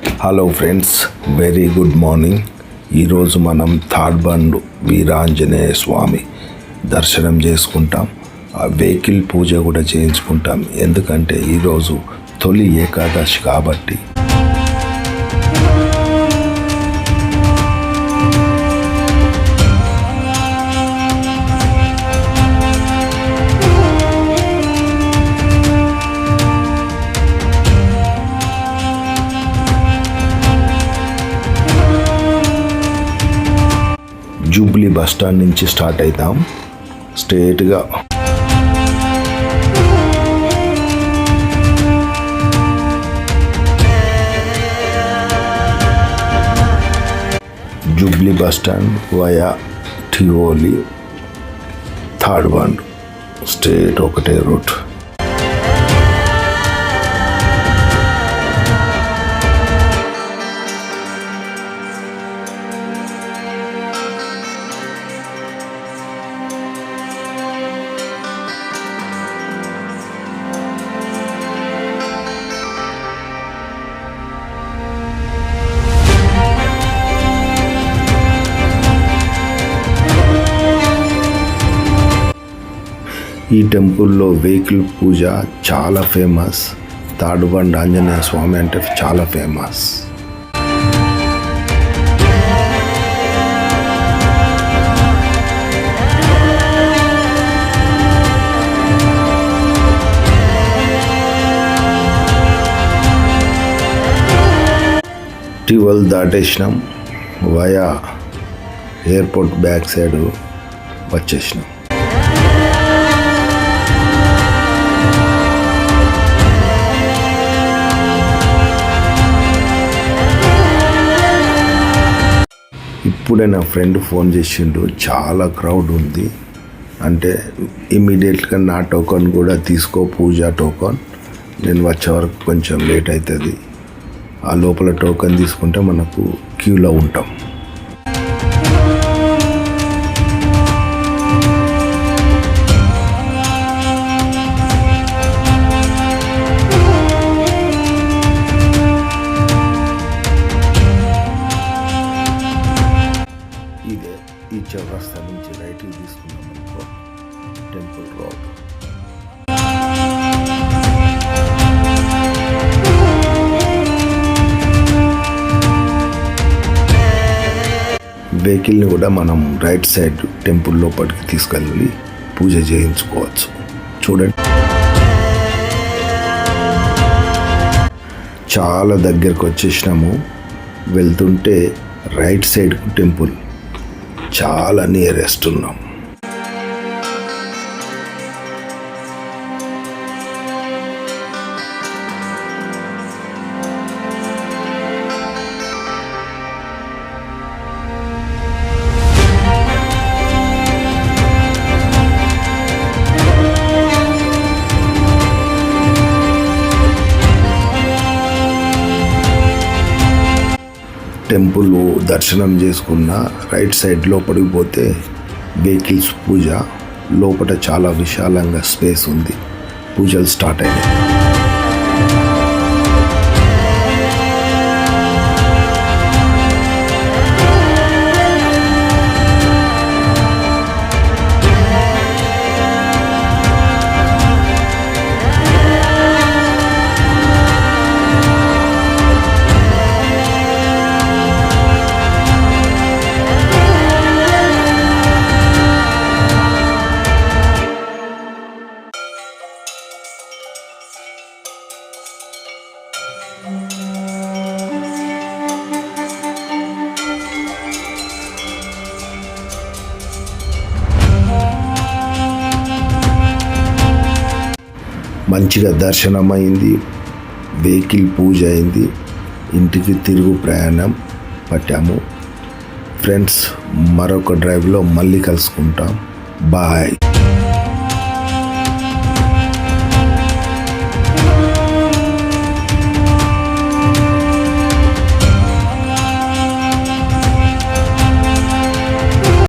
Hello friends, very good morning. ఈరోజు మనం తాడ్బండ్ వీరాంజనేయ స్వామి దర్శనం చేసుకుంటాం. ఆ వెహికల్ పూజ కూడా చేయించుకుంటాం. ఎందుకంటే ఈరోజు తొలి ఏకాదశి కాబట్టి. జూబ్లీ బస్ స్టాండ్ నుంచి స్టార్ట్ అవుతాం. స్ట్రేట్గా Jubilee bus stand via Tivoli Tadbund, straight ఒకటే రూట్. ఈ టెంపుల్లో వెహికల్ పూజ చాలా ఫేమస్. తాడ్బండ్ ఆంజనేయ స్వామి అంటే చాలా ఫేమస్. టివల్ దాటేసినాం. వయా ఎయిర్పోర్ట్ బ్యాక్ సైడ్ వచ్చేసినాం. ఇప్పుడే నా ఫ్రెండ్ ఫోన్ చేసిండు, చాలా క్రౌడ్ ఉంది అంటే ఇమ్మీడియట్గా నా టోకన్ కూడా తీసుకో, పూజా టోకన్. నేను వచ్చే వరకు కొంచెం లేట్ అవుతుంది. ఆ లోపల టోకన్ తీసుకుంటే మనకు క్యూలో ఉంటాం. ఈ చౌరస్తా నుంచి రైట్కి తీసుకున్నాం అనుకో టెంపుల్ రోడ్. వెహికల్ని కూడా మనం రైట్ సైడ్ టెంపుల్ లోపలికి తీసుకెళ్ళి పూజ చేయించుకోవచ్చు. చూడండి, చాలా దగ్గరకు వచ్చేసినాము. వెళ్తుంటే రైట్ సైడ్ టెంపుల్ చాలా నియరెస్ట్ ఉన్నాం. టెంపుల్ దర్శనం చేసుకున్న రైట్ సైడ్ లోపలికి పోతే వెహికల్స్ పూజ. లోపల చాలా విశాలంగా స్పేస్ ఉంది. పూజలు స్టార్ట్ అయినాయి. మంచిగా దర్శనం అయింది, వెహికల్ పూజ అయింది, ఇంటికి తిరుగు ప్రయాణం పట్టాము. ఫ్రెండ్స్, మరొక డ్రైవ్లో మళ్ళీ కలుసుకుంటాం. బాయ్.